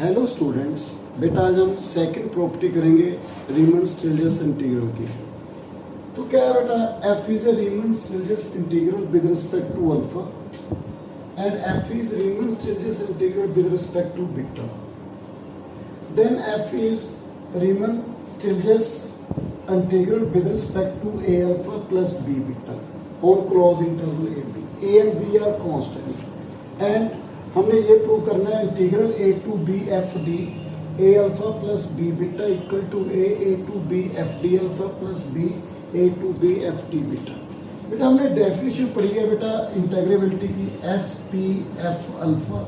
Hello students, बेटा आज हम सेकंड प्रॉपर्टी करेंगे रीमन स्टिल्जस इंटीग्रल की। तो क्या है बेटा, f is a Riemann Stieltjes integral with respect to alpha and f is Riemann Stieltjes integral with respect to beta. Then f is Riemann Stieltjes integral with respect to a alpha plus b beta on close interval a and b are constant and हमने ये prove करना है integral a to b f d a alpha plus b beta equal to a to b f d alpha plus b a to b f d beta. बेटा हमने definition पढ़ी है बेटा इंटेग्रेबिलिटी की, s p f alpha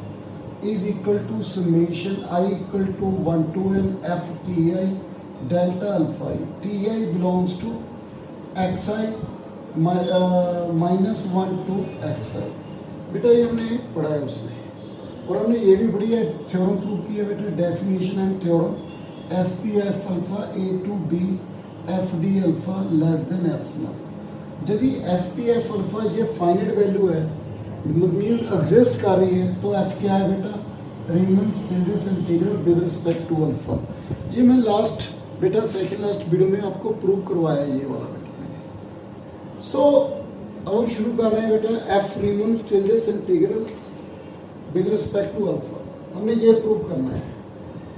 is equal to summation i equal to 1 to n f t i delta alpha i t i belongs to x i minus 1 to x i। बेटा ये हमने पढ़ा है उसमें, और हमने ये भी पढ़ी है, थ्योरम प्रूव किया बेटा, definition and theorem S P F alpha A to B F D alpha less than epsilon. यदि एस पी एफ अल्फा ये फाइनाइट वैल्यू है, मींस एग्जिस्ट कर रही है, तो एफ क्या है बेटा, Riemann Stieltjes integral with respect to alpha. ये मैं लास्ट बेटा सेकंड लास्ट वीडियो में आपको प्रूव करवाया ये वाला बेटा मैंने। सो अब हम शुरू कर रहे हैं बेटा F Riemann Stieltjes integral with respect to alpha, हमने ये प्रूव करना है।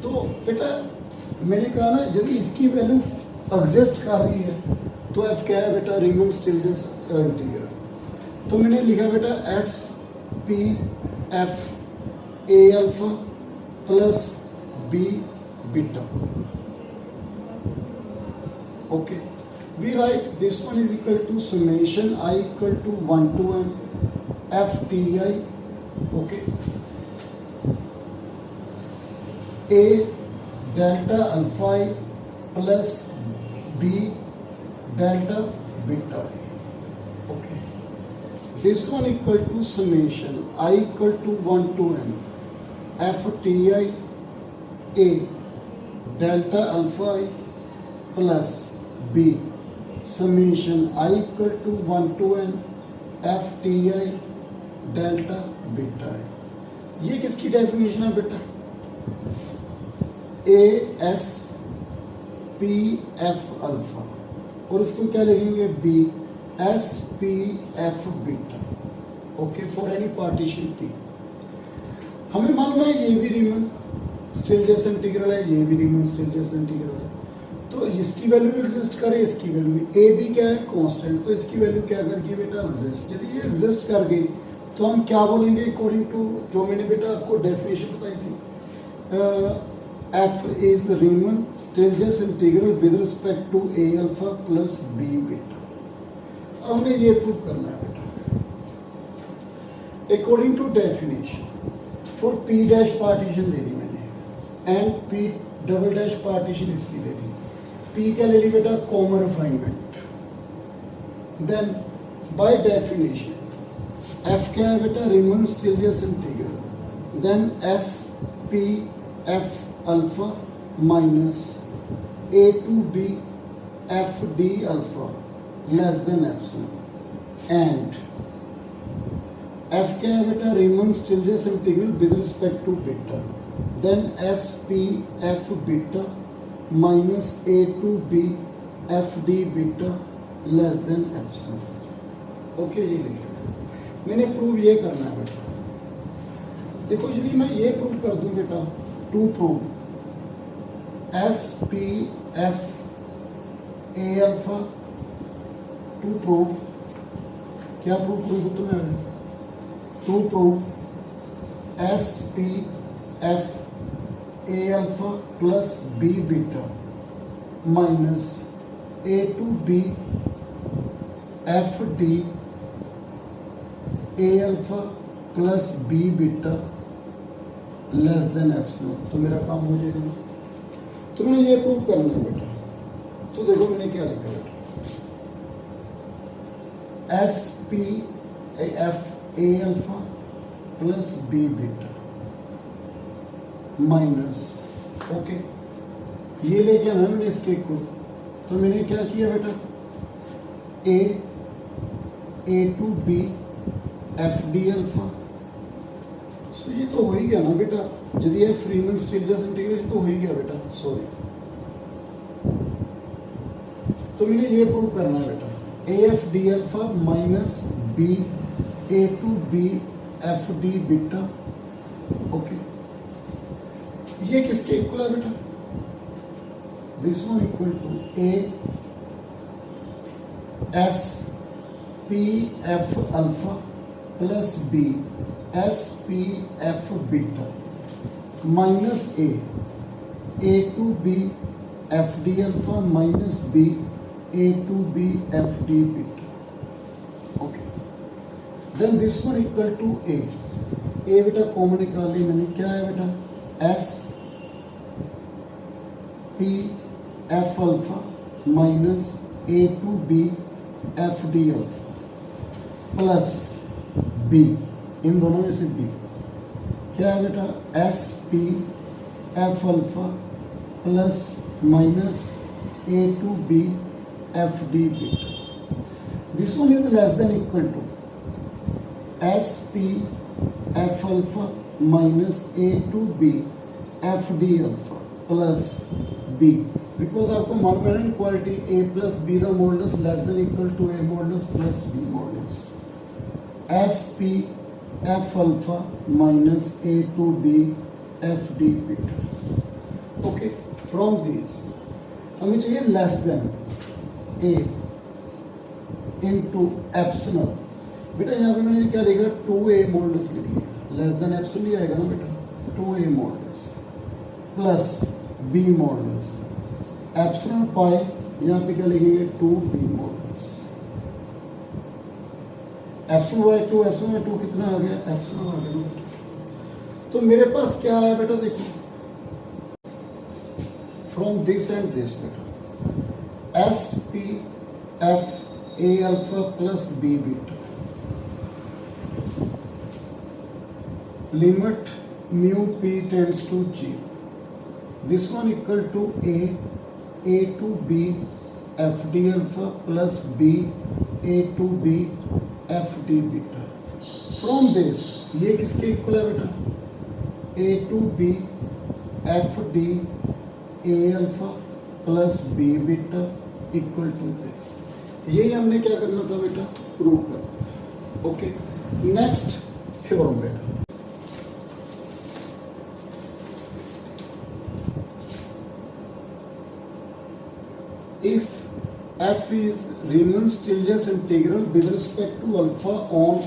तो बेटा मैंने कहा ना, यदि इसकी वैल्यू एग्जिस्ट कर रही है तो एफ क्या है बेटा, रीमन स्टिल्जस इंटीग्रल। तो मैंने लिखा बेटा S P F A alpha plus B beta. Okay, we write this one is equal to summation I equal to 1 to n F T I. Okay, A delta alpha I plus B delta beta I. Okay, this one equal to summation I equal to 1 to n F T I A delta alpha I plus B summation I equal to 1 to n F T I delta beta है। ये किसकी definition है बेटा, A S P F alpha, और इसको क्या लिखेंगे, B S P F beta. Okay, for any partition P. हमें मालूम है ये भी रीमन स्टिल्जस इंटीग्रल है, ये भी रीमन स्टिल्जस इंटीग्रल है, तो इसकी वैल्यू भी एग्जिस्ट करे, इसकी वैल्यू भी, ए बी क्या है कांस्टेंट, तो इसकी वैल्यू क्या कर गई बेटा, एग्जिस्ट। यदि ये एग्जिस्ट कर गई तो हम क्या बोलेंगे, अकॉर्डिंग टू जो मैंने बेटा आपको डेफिनेशन बताई थी, F is Riemann Stieltjes integral with respect to A alpha plus B beta. हमें ये प्रूव करना है बेटा according to definition for P dash partition ले ली मैंने and P double dash partition इसकी ले ली। पी क्या ले ली बेटा, common refinement. Then by definition F क्या है बेटा, Riemann Stieltjes integral. Then S P F alpha minus A to B F D alpha less than epsilon and F क्या है बेटा, Riemann Stieltjes integral with respect to beta. Then S P F beta minus A to B F D beta less than epsilon. Okay, ये लिखा मैंने prove ये करना है बेटा। देखो यदि मैं ये प्रूव कर दूं बेटा, to prove S P F A alpha, to prove क्या प्रूव तुम्हें, to prove S P F A alpha plus B beta minus A to B F D A alpha plus B beta less than epsilon, तो मेरा काम हो जाएगा। तो मैंने ये प्रूव करना है बेटा, तो देखो मैंने क्या लिखा बेटा, S P F A alpha plus B beta minus, okay ये लेके आना मैंने इसके को, तो मैंने क्या किया बेटा, A to B F D alpha so ये तो हो ही गया ना बेटा, यदि एफ रीमन स्टिल्जस इंटीग्रल तो हो ही गया बेटा, सॉरी। तो मैंने ये प्रूव करना है बेटा, A F D alpha minus B A to B F D beta, okay. ये किसके इक्वल है बेटा, this one equal to A S P F alpha plus B S P F beta minus A to B F D alpha minus B A to B F D beta, okay. Then this one equal to A बेटा common निकाल ली मैंने, क्या है बेटा, S P F alpha minus A to B F D alpha plus B, इन दोनों में से बी क्या है बेटा, S P F alpha plus minus A to B F D beta. This one is less than equal to S P F alpha minus A to B F D alpha plus B, because आपको मालूम है quality A plus B the modulus less than equal to A modulus plus B modulus, S P F alpha minus A to B F D beta, okay. From this हमें चाहिए less than A into epsilon, बेटा यहाँ पे मैंने क्या लिखा, 2a modulus लिख लिया, लेस देन एप्सिलॉन ही आएगा ना बेटा, 2a modulus plus b modulus, epsilon pi यहाँ पे क्या लिखेंगे 2b modulus, epsilon by 2, epsilon by 2 कितना आ गया, एप्सिलॉन आ गया ना। तो मेरे पास क्या है बेटा, देखो फ्रॉम दिस एंड दिस बेटा, S P F A alpha plus B beta limit mu p tends to 0, this one equal to a to b f d alpha plus b a to b f d beta। from this ये किसके equal है बेटा, a to b f d a alpha plus b beta equal to this, यही हमने क्या करना था बेटा, प्रूव करना था, ओके। नेक्स्ट थ्योरम बेटा, if f is Riemann-Stieltjes integral with respect to alpha on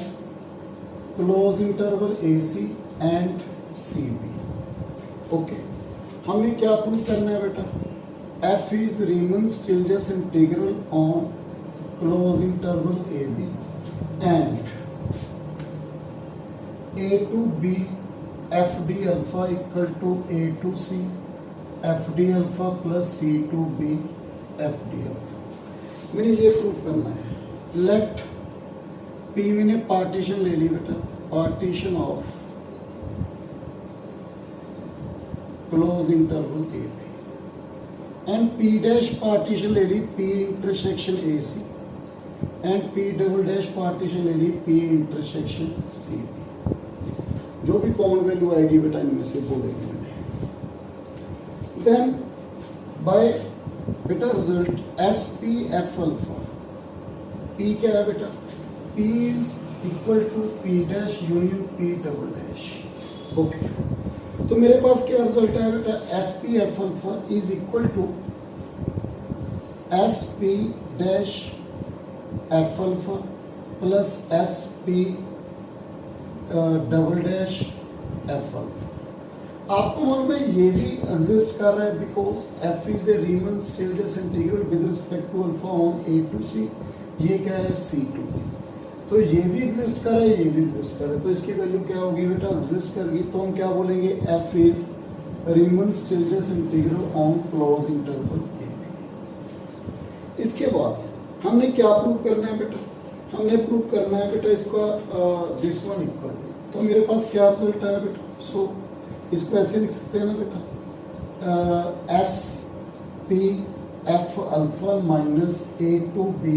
closed interval AC and CB, okay. हमें क्या प्रूव करना है बेटा, f is Riemann-Stieltjes integral on closed interval AB and a to b f d alpha equal to a to c f d alpha plus c to b F D F. मैंने ये prove करना है, late P मैंने partition ले ली बेटा, partition of close interval A B and P dash partition ले ली P intersection A C and P double dash partition ले ली पी इंटरसेक्शन सी बी, जो भी कॉमन वैल्यू आएगी बेटा इनमें से बोलेंगे मैंने। देन बाय बेटा result S P F alpha, P क्या है बेटा, P is equal to P dash union P double dash, okay. तो मेरे पास क्या रिजल्ट है बेटा, S P F alpha is equal to S P dash F alpha plus S P double dash F alpha. आपको मालूम है ये भी एग्जिस्ट कर रहा है, because F is a Riemann-Stieltjes integral with respect to alpha on A to C, ये क्या है सी टू बी, तो ये भी एग्जिस्ट कर रहा है, ये भी एग्जिस्ट कर रहा है, तो इसकी वैल्यू क्या होगी बेटा, एग्जिस्ट करेगी, तो हम क्या बोलेंगे, F is Riemann-Stieltjes integral on close interval A B. इसके बाद हमने क्या प्रूव करना है बेटा, हमने प्रूव करना है बेटा इसका दिस वन इक्वल, तो मेरे पास क्या रिजल्ट आया बेटा, सो इसको ऐसे लिख सकते हैं ना बेटा, S P F alpha minus A to B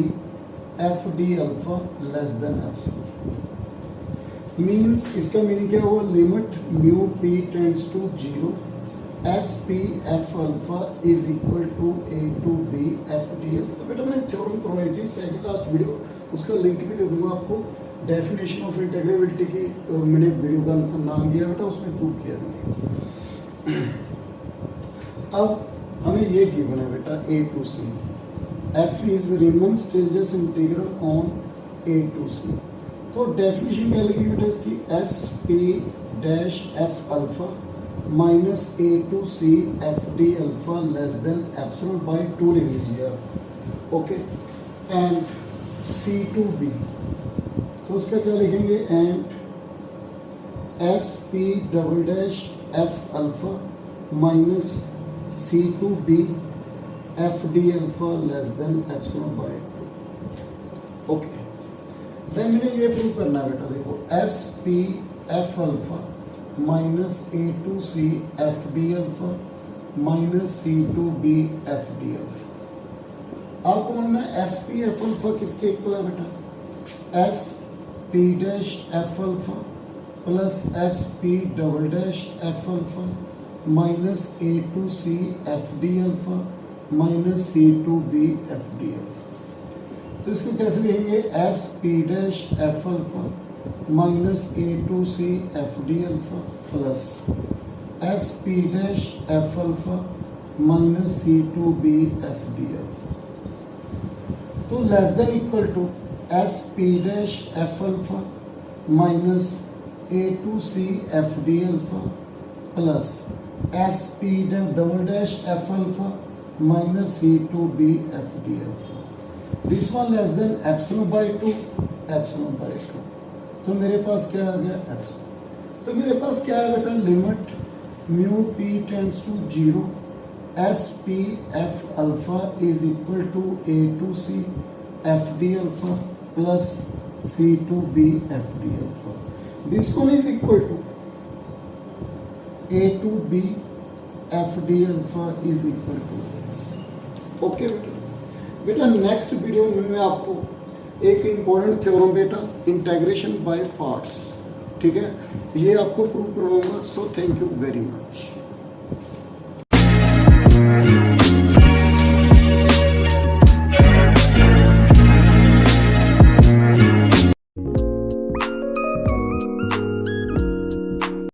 F D alpha less than epsilon. Means इसका मीनिंग क्या हुआ, limit mu P tends to zero S P F alpha is equal to A to B F D alpha. बेटा मैंने theorem करवाई थी second last video, उसका link भी दे दूंगा आपको। डेफिनेशन ऑफ इंटीग्रेबिलिटी की मैंने वीडियो का नाम दिया बेटा, उसमें प्रूव किया मैंने। अब हमें ये गिवन है बेटा A to C, F is Riemann Stieltjes integral on A to C. तो डेफिनेशन क्या लगी बेटा इसकी, S P dash F alpha minus A to C F D alpha less than epsilon by 2 ले लीजिए आप, okay. And C to B, तो उसका क्या लिखेंगे, and S P double dash F alpha minus C to B F D alpha less than epsilon by 2, okay. Then मैंने ये prove करना है बेटा, देखो S P F alpha minus A to C F D alpha minus C to B F D alpha. आपको मन में S P F alpha किसके इक्वल है बेटा, S P dash F alpha plus S P double dash F alpha minus A to C F D alpha minus C to B F D alpha. तो इसको कैसे लिखेंगे, S P dash F alpha minus A to C F D alpha plus S P dash F alpha minus C to B F D alpha. तो less than equal to S P dash F alpha minus A to C F D alpha plus S P double dash F alpha minus C to B F D alpha. This one less than epsilon by 2, epsilon by 2। तो मेरे पास क्या आ गया, epsilon. तो मेरे पास क्या है बेटा, limit mu P tends to zero S P F alpha is equal to A to C F D alpha plus C to B F D alpha. This one is equal to A to B F D alpha is equal to this, okay बेटा। Next video में मैं आपको एक important theorem बेटा, integration by parts, ठीक है, ये आपको प्रूव करवाऊंगा। So thank you very much.